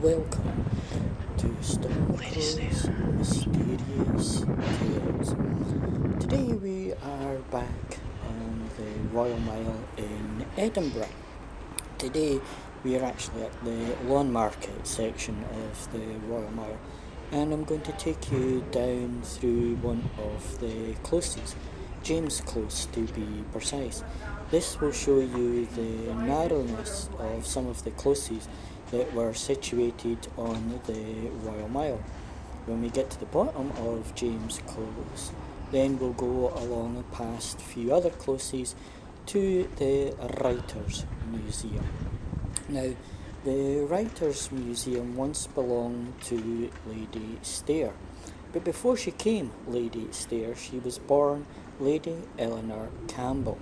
Welcome to Stone Crow's Mysterious Tales. Today we are back on the Royal Mile in Edinburgh. Today we are actually at the Lawn Market section of the Royal Mile, and I'm going to take you down through one of the closes, James Close to be precise. This will show you the narrowness of some of the closes that were situated on the Royal Mile. When we get to the bottom of James Close, then we'll go along past a few other closes to the Writers' Museum. Now, the Writers' Museum once belonged to Lady Stair, but before she came Lady Stair, she was born Lady Eleanor Campbell.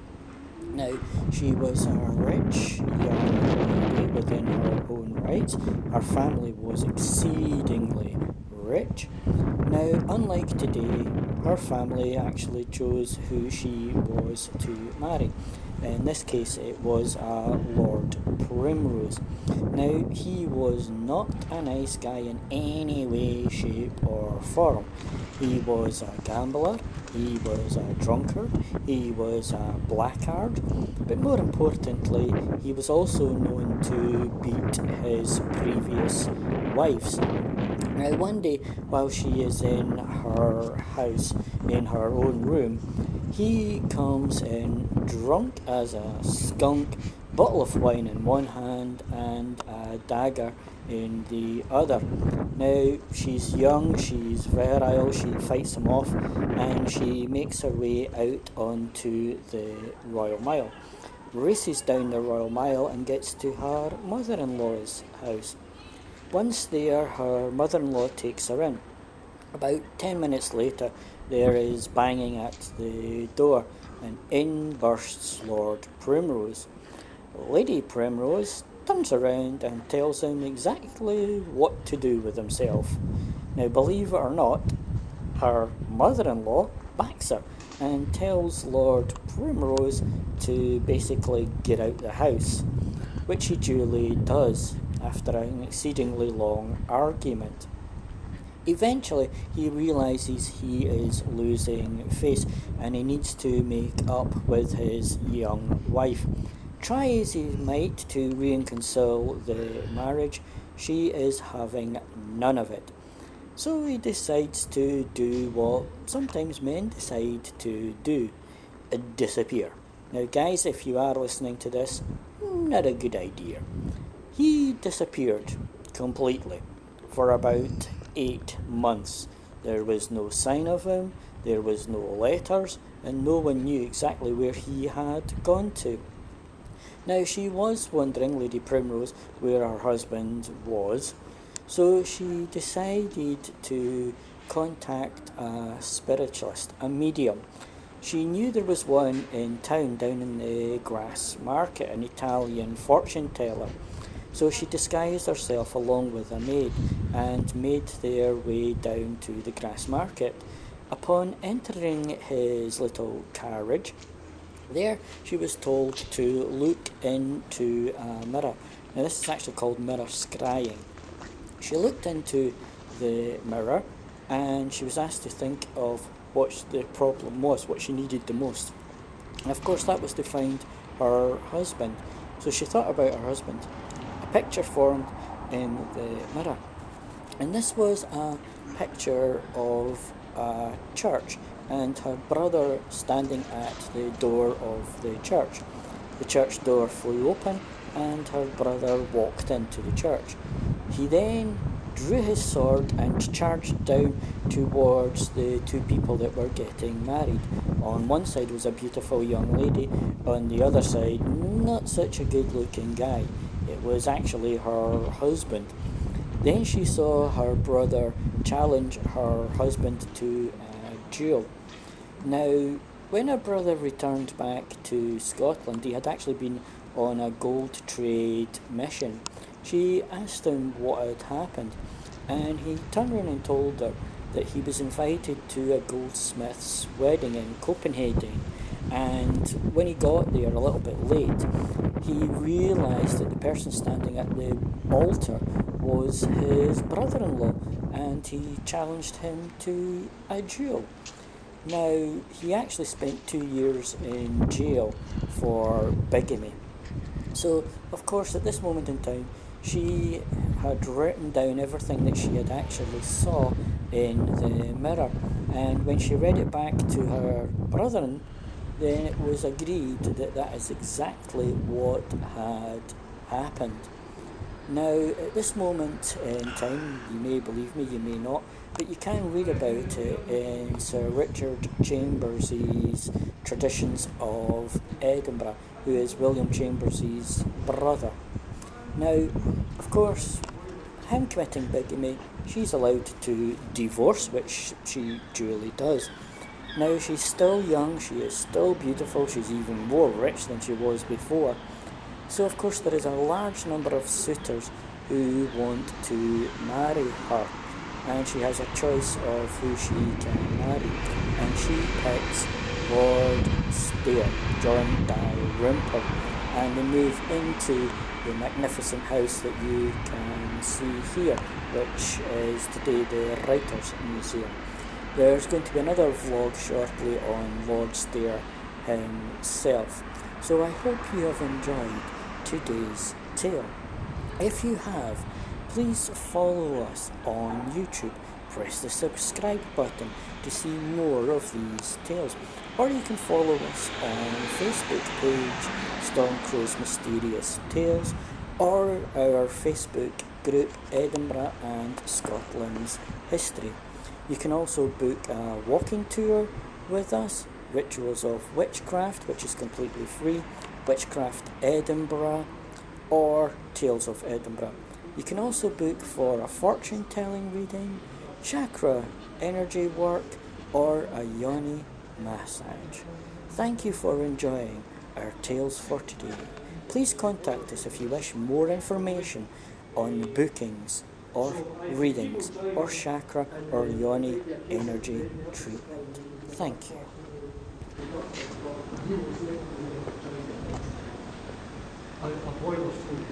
Now, she was a rich young lady within her own rights. Her family was exceedingly rich. Now, unlike today, her family actually chose who she was to marry. In this case, it was Lord Primrose. Now, he was not a nice guy in any way, shape or form. He was a gambler, he was a drunkard, he was a blackguard, but more importantly, he was also known to beat his previous wives. Now, one day, while she is in her house, in her own room, he comes in drunk as a skunk, bottle of wine in one hand and a dagger in the other. Now, she's young, she's virile, she fights him off, and she makes her way out onto the Royal Mile, races down the Royal Mile and gets to her mother-in-law's house. Once there, her mother-in-law takes her in. About 10 minutes later, there is banging at the door, and in bursts Lord Primrose. Lady Primrose turns around and tells him exactly what to do with himself. Now, believe it or not, her mother-in-law backs her and tells Lord Primrose to basically get out the house, which he duly does after an exceedingly long argument. Eventually, he realises he is losing face and he needs to make up with his young wife. Try as he might to reconcile the marriage, she is having none of it. So he decides to do what sometimes men decide to do, disappear. Now guys, if you are listening to this, not a good idea. He disappeared completely for about 8 months. There was no sign of him, there was no letters, and no one knew exactly where he had gone to. Now, she was wondering, Lady Primrose, where her husband was, so she decided to contact a spiritualist, a medium. She knew there was one in town, down in the Grass Market, an Italian fortune teller. So she disguised herself along with a maid and made their way down to the Grass Market. Upon entering his little carriage, there she was told to look into a mirror. Now this is actually called mirror scrying. She looked into the mirror and she was asked to think of what the problem was, what she needed the most. And of course that was to find her husband. So she thought about her husband. A picture formed in the mirror. And this was a picture of a church and her brother standing at the door of the church. The church door flew open and her brother walked into the church. He then drew his sword and charged down towards the two people that were getting married. On one side was a beautiful young lady, on the other side not such a good looking guy. It was actually her husband. Then she saw her brother challenge her husband to a duel. Now, when her brother returned back to Scotland, he had actually been on a gold trade mission. She asked him what had happened, and he turned around and told her that he was invited to a goldsmith's wedding in Copenhagen, And when he got there a little bit late, he realised that the person standing at the altar was his brother-in-law, and he challenged him to a duel. Now, he actually spent 2 years in jail for bigamy. So, of course, at this moment in time, she had written down everything that she had actually saw in the mirror. And when she read it back to her brethren, then it was agreed that that is exactly what had happened. Now, at this moment in time, you may believe me, you may not, but you can read about it in Sir Richard Chambers's Traditions of Edinburgh, who is William Chambers's brother. Now, of course, him committing bigamy, she's allowed to divorce, which she duly does. Now, she's still young, she is still beautiful, she's even more rich than she was before. So, of course, there is a large number of suitors who want to marry her, and she has a choice of who she can marry, and she picks Lord Stair, John Dalrymple, and they move into the magnificent house that you can see here, which is today the Writers' Museum. There's going to be another vlog shortly on Lord Stair himself. So I hope you have enjoyed today's tale. If you have, please follow us on YouTube. Press the subscribe button to see more of these tales. Or you can follow us on Facebook page, Stormcrow's Mysterious Tales, or our Facebook group, Edinburgh and Scotland's History. You can also book a walking tour with us, Rituals of Witchcraft, which is completely free, Witchcraft Edinburgh, or Tales of Edinburgh. You can also book for a fortune-telling reading, chakra energy work, or a Yoni massage. Thank you for enjoying our tales for today. Please contact us if you wish more information on bookings or readings or chakra or Yoni energy treatment. Thank you. A boiler food.